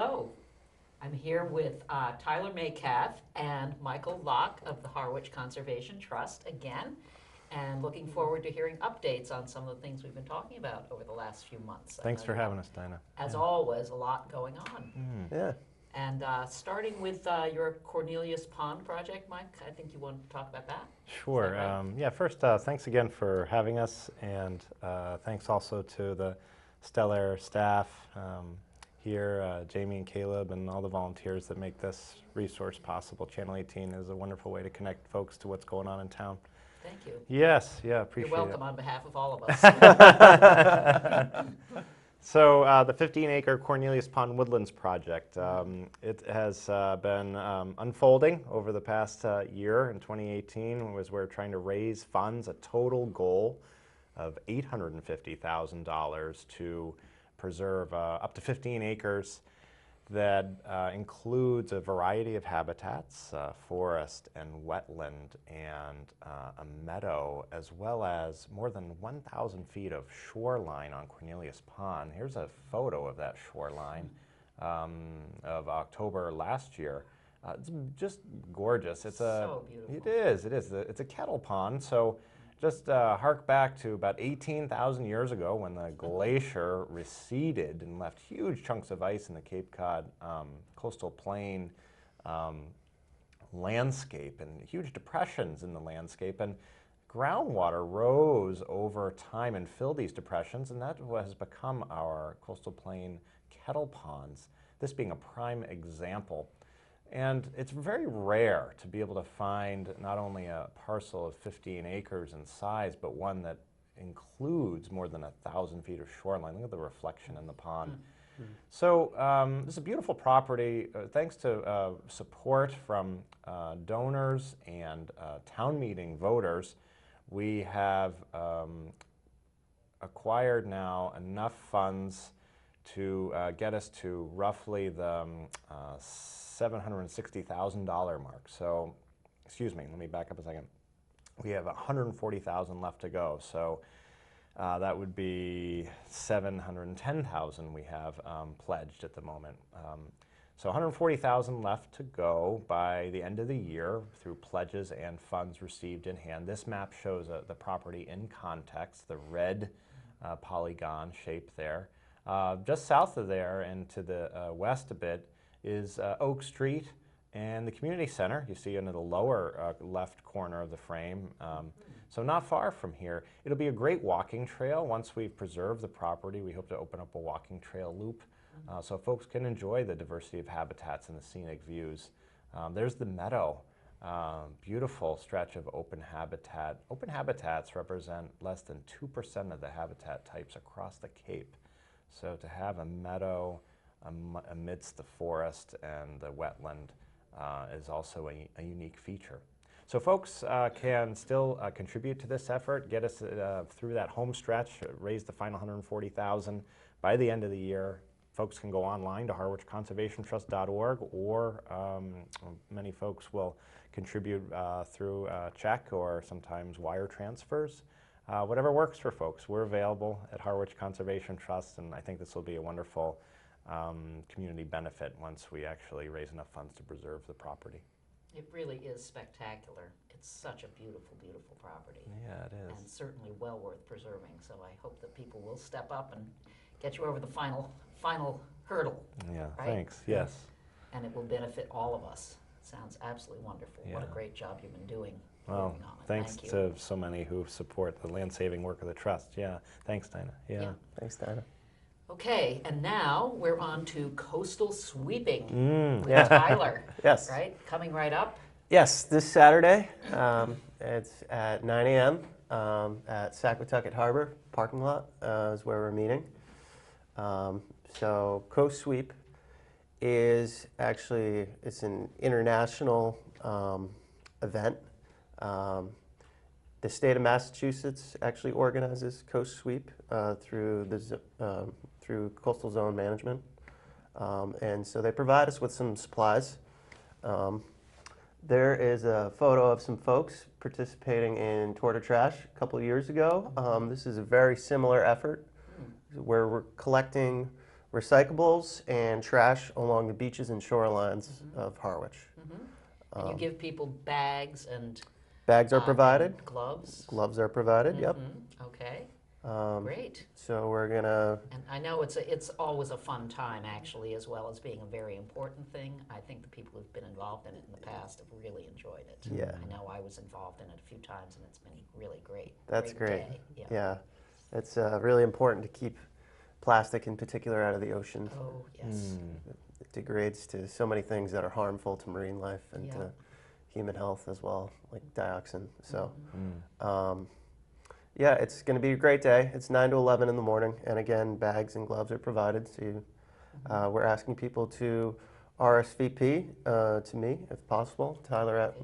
Hello. I'm here with Tyler Maycath and Michael Locke of the Harwich Conservation Trust again, and looking forward to hearing updates on some of the things we've been talking about over the last few months. Thanks for having us, Dinah. As always, a lot going on. Yeah. And starting with your Cornelius Pond project, Mike, I think you want to talk about that? Sure. Yeah, first, thanks again for having us, and thanks also to the Stellar staff here, Jamie and Caleb, and all the volunteers that make this resource possible. Channel 18 is a wonderful way to connect folks to what's going on in town. Thank you. Yes, yeah, appreciate it. You're welcome on behalf of all of us. So the 15-acre Cornelius Pond Woodlands project, it has been unfolding over the past year. In 2018, was we're trying to raise funds, a total goal of $850,000 to preserve up to 15 acres that includes a variety of habitats, forest and wetland and a meadow, as well as more than 1,000 feet of shoreline on Cornelius Pond. Here's a photo of that shoreline of October last year. It's just gorgeous. It's So beautiful. It is. It's a kettle pond, so just hark back to about 18,000 years ago when the glacier receded and left huge chunks of ice in the Cape Cod coastal plain landscape and huge depressions in the landscape. And groundwater rose over time and filled these depressions, and that has become our coastal plain kettle ponds, this being a prime example. And it's very rare to be able to find not only a parcel of 15 acres in size, but one that includes more than 1,000 feet of shoreline. Look at the reflection in the pond. So this is a beautiful property. Thanks to support from donors and town meeting voters, we have acquired now enough funds to get us to roughly the $760,000 mark. So, excuse me, let me back up a second. We have $140,000 left to go. So that would be $710,000 we have pledged at the moment. So $140,000 left to go by the end of the year through pledges and funds received in hand. This map shows the property in context, the red polygon shape there. Just south of there and to the west a bit is Oak Street and the community center. You see into the lower left corner of the frame. So not far from here. It'll be a great walking trail. Once we've preserved the property, we hope to open up a walking trail loop so folks can enjoy the diversity of habitats and the scenic views. There's the meadow. Beautiful stretch of open habitat. Open habitats represent less than 2% of the habitat types across the Cape. So to have a meadow amidst the forest and the wetland is also a unique feature. So folks can still contribute to this effort, get us through that home stretch, raise the final $140,000 by the end of the year. Folks can go online to harwichconservationtrust.org, or many folks will contribute through check or sometimes wire transfers. Whatever works for folks. We're available at Harwich Conservation Trust, and I think this will be a wonderful community benefit once we actually raise enough funds to preserve the property. It really is spectacular. It's such a beautiful, beautiful property. Yeah, it is. And certainly well worth preserving. So I hope that people will step up and get you over the final hurdle. Yeah, right? thanks. Yes. And it will benefit all of us. Sounds absolutely wonderful. What a Yeah. great job you've been doing. Well, working on it. thanks Thank you. to so many who support the land-saving work of the Trust. Yeah, thanks, Dinah. Yeah. Thanks, Dinah. Okay, and now we're on to coastal sweeping with yeah. Tyler. Yes. Right? Coming right up. Yes, this Saturday, it's at 9 a.m. At Saquatucket Harbor parking lot is where we're meeting. So Coast Sweep is actually, it's an international event. The state of Massachusetts actually organizes Coast Sweep through Coastal Zone Management. And so they provide us with some supplies. There is a photo of some folks participating in Tour de Trash a couple of years ago. This is a very similar effort where we're collecting recyclables and trash along the beaches and shorelines of Harwich. And you give people bags and Bags are provided. and gloves. Gloves are provided. Yep. Okay, Um, great. so we're gonna. And I know it's always a fun time, actually, as well as being a very important thing. I think the people who've been involved in it in the past have really enjoyed it. Yeah. I know I was involved in it a few times, and it's been really great. That's great. Day. Yeah. Yeah. It's really important to keep plastic in particular out of the ocean. Oh, yes. It degrades to so many things that are harmful to marine life and Yeah. to human health as well, like dioxin. So, yeah, it's going to be a great day. It's 9 to 11 in the morning, and again, bags and gloves are provided. So, we're asking people to RSVP to me if possible. Tyler at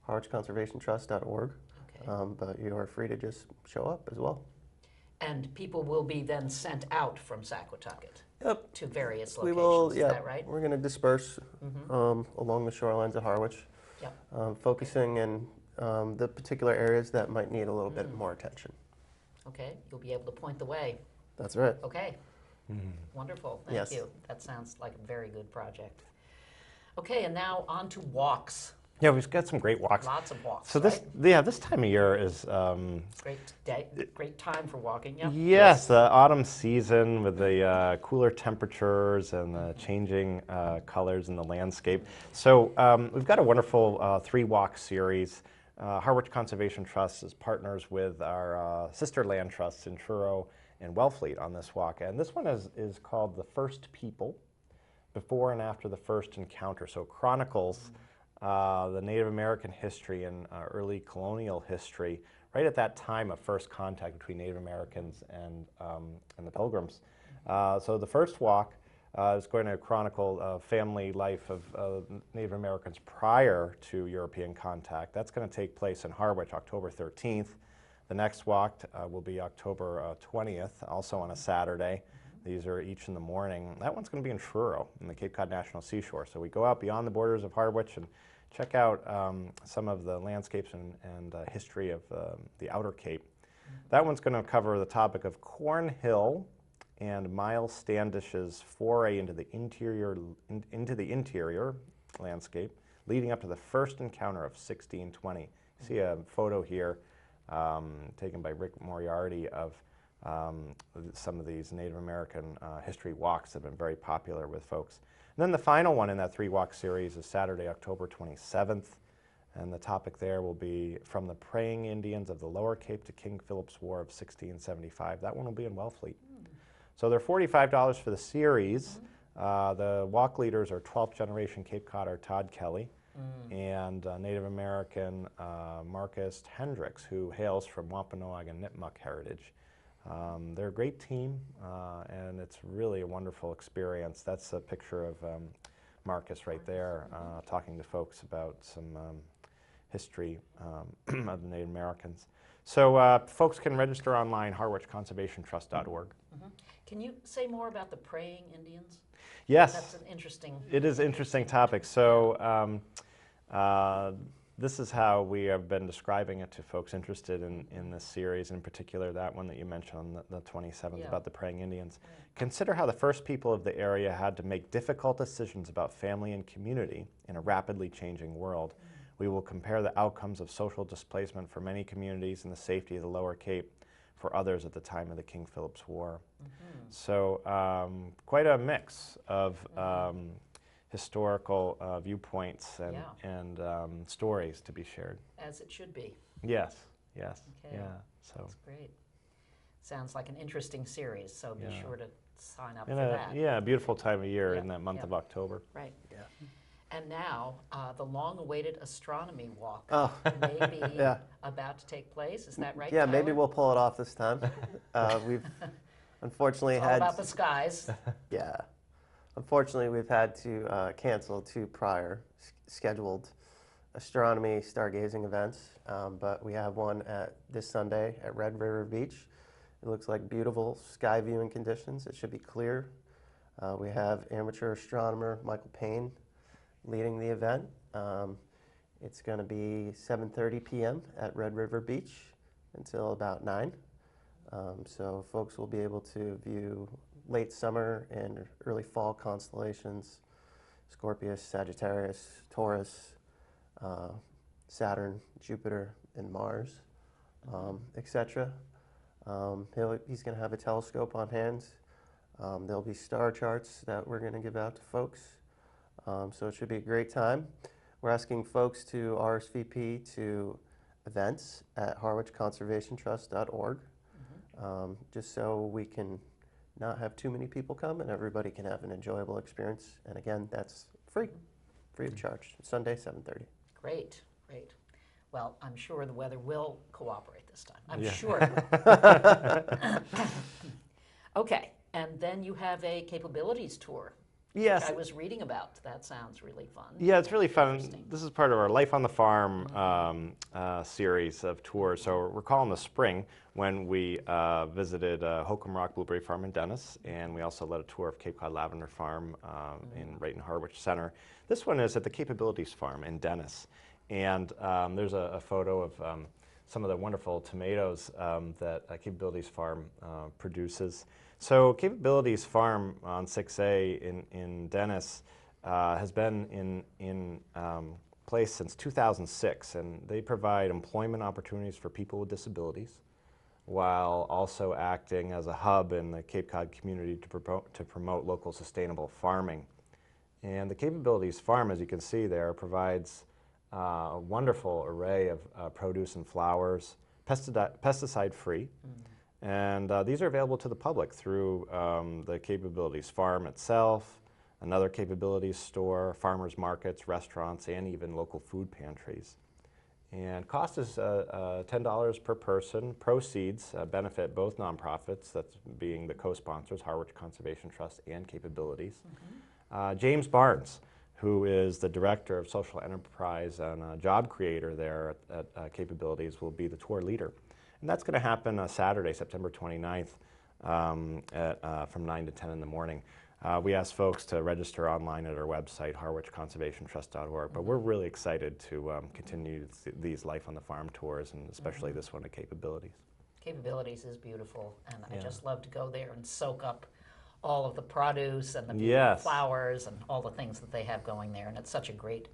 harwichconservationtrust.org. Okay. But you are free to just show up as well. And people will be then sent out from Saquatucket Yep. to various We locations. will, Is yeah. that right? We're going to disperse along the shorelines of Harwich, Yep. focusing in the particular areas that might need a little bit more attention. Okay. You'll be able to point the way. That's right. Okay. Wonderful. Thank Yes. you. That sounds like a very good project. Okay, and now on to walks. Yeah, we've got some great walks. Lots of walks. So this, right? yeah, this time of year is Great day, great time for walking. Yeah. yes, the autumn season with the cooler temperatures and the changing colors in the landscape. So we've got a wonderful 3-walk series. Harwich Conservation Trust is partners with our sister land trusts in Truro and Wellfleet on this walk. And this one is called The First People, Before and After the First Encounter. So chronicles the Native American history and early colonial history, right at that time of first contact between Native Americans and the Pilgrims. So the first walk is going to chronicle family life of Native Americans prior to European contact. That's going to take place in Harwich, October 13th. The next walk will be October 20th, also on a Saturday. These are each in the morning. That one's going to be in Truro, in the Cape Cod National Seashore. So we go out beyond the borders of Harwich and check out some of the landscapes and history of the Outer Cape. That one's going to cover the topic of Cornhill and Miles Standish's foray into the interior landscape, leading up to the first encounter of 1620. You see a photo here taken by Rick Moriarty of some of these Native American history walks that have been very popular with folks. And then the final one in that 3-walk series is Saturday, October 27th, and the topic there will be From the Praying Indians of the Lower Cape to King Philip's War of 1675. That one will be in Wellfleet. So they're $45 for the series. The walk leaders are 12th generation Cape Codder Todd Kelly and Native American Marcus Hendricks, who hails from Wampanoag and Nipmuc heritage. They're a great team, and it's really a wonderful experience. That's a picture of Marcus right there, talking to folks about some history of the Native Americans. So folks can register online, harwichconservationtrust.org. Can you say more about the praying Indians? Yes. That's an interesting. It is an interesting topic. So this is how we have been describing it to folks interested in this series, in particular that one that you mentioned on the 27th about the praying Indians. Consider how the first people of the area had to make difficult decisions about family and community in a rapidly changing world. We will compare the outcomes of social displacement for many communities and the safety of the Lower Cape for others at the time of the King Philip's War. So quite a mix of historical viewpoints and stories to be shared. As it should be. Yes, yes, Okay. yeah. So That's great. Sounds like an interesting series, so be sure to sign up in for a that. a beautiful time of year Yeah, in that month yeah. of October. Right. And now, the long-awaited astronomy walk Oh. may be Yeah. about to take place. Is that right, Yeah, maybe Tyler? we'll pull it off this time. We've unfortunately It's all had about the skies. unfortunately we've had to cancel 2 prior scheduled astronomy stargazing events, but we have one at this Sunday at Red River Beach. It looks like beautiful sky viewing conditions. It should be clear. We have amateur astronomer Michael Payne leading the event. It's going to be 7:30 p.m. at Red River Beach until about 9. So folks will be able to view late summer and early fall constellations, Scorpius, Sagittarius, Taurus, Saturn, Jupiter, and Mars, etc. He's going to have a telescope on hand. There'll be star charts that we're going to give out to folks. So it should be a great time. We're asking folks to RSVP to events at harwichconservationtrust.org, just so we can not have too many people come and everybody can have an enjoyable experience. And again, that's free of charge. Sunday, 7:30. Great, great. Well, I'm sure the weather will cooperate this time. I'm Yeah. sure it will. Okay, and then you have a capabilities tour. Yes. Which I was reading about. That sounds really fun. Yeah, it's really fun. Interesting. This is part of our Life on the Farm series of tours. So recall in the spring when we visited Holcomb Rock Blueberry Farm in Dennis, and we also led a tour of Cape Cod Lavender Farm right in Harwich Center. This one is at the Capabilities Farm in Dennis, and there's a photo of some of the wonderful tomatoes that Capabilities Farm produces. So Capabilities Farm on 6A in Dennis has been in place since 2006, and they provide employment opportunities for people with disabilities while also acting as a hub in the Cape Cod community to promote local sustainable farming. And the Capabilities Farm, as you can see there, provides a wonderful array of produce and flowers, pesticide-free. And these are available to the public through the Capabilities Farm itself, another Capabilities store, farmers markets, restaurants, and even local food pantries. And cost is $10 per person. Proceeds benefit both nonprofits, that's being the co-sponsors, Harwich Conservation Trust and Capabilities. James Barnes, who is the Director of Social Enterprise and Job Creator there at Capabilities, will be the tour leader. And that's going to happen Saturday, September 29th from 9 to 10 in the morning. We asked folks to register online at our website, harwichconservationtrust.org, but we're really excited to continue these Life on the Farm tours, and especially this one at Capabilities. Capabilities is beautiful, and I just love to go there and soak up all of the produce and the beautiful flowers and all the things that they have going there. And it's such a great,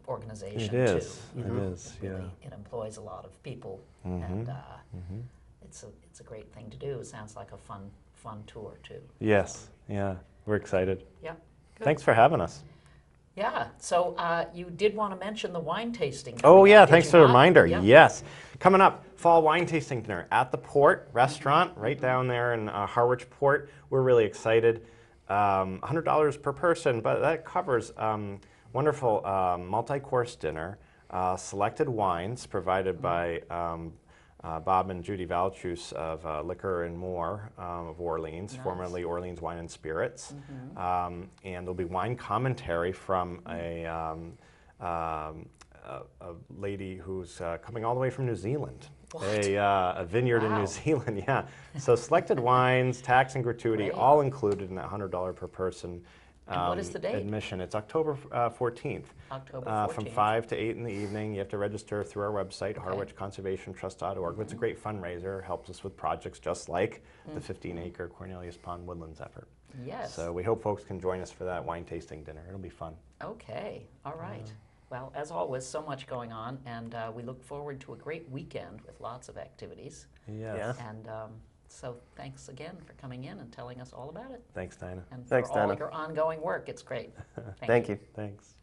organization too. It is. Really, it employs a lot of people, and it's a great thing to do. It sounds like a fun tour too. Yes, yeah, we're excited. Yeah. Good. Thanks for having us. Yeah, so you did want to mention the wine tasting. Oh coming yeah, up, did thanks you for the not? reminder. Yeah. Yes, coming up, fall wine tasting dinner at the Port Restaurant right down there in Harwich Port. We're really excited. $100 per person, but that covers wonderful multi-course dinner, selected wines provided by Bob and Judy Valchus of Liquor and More of Orleans, formerly Orleans Wine and Spirits. And there'll be wine commentary from a lady who's coming all the way from New Zealand. A vineyard in New Zealand, yeah. So selected wines, tax and gratuity, all included in that $100 per person. And what is the date? Admission. It's October 14th. October 14th. From 5 to 8 in the evening. You have to register through our website, harwichconservationtrust.org. It's a great fundraiser. Helps us with projects just like the 15-acre Cornelius Pond Woodlands effort. Yes. So we hope folks can join us for that wine tasting dinner. It'll be fun. Okay, all right. Well, as always, so much going on, and we look forward to a great weekend with lots of activities. Yes. And so thanks again for coming in and telling us all about it. Thanks, Dinah. And Thanks, for all Dinah. your ongoing work. It's great. Thank you. Thanks.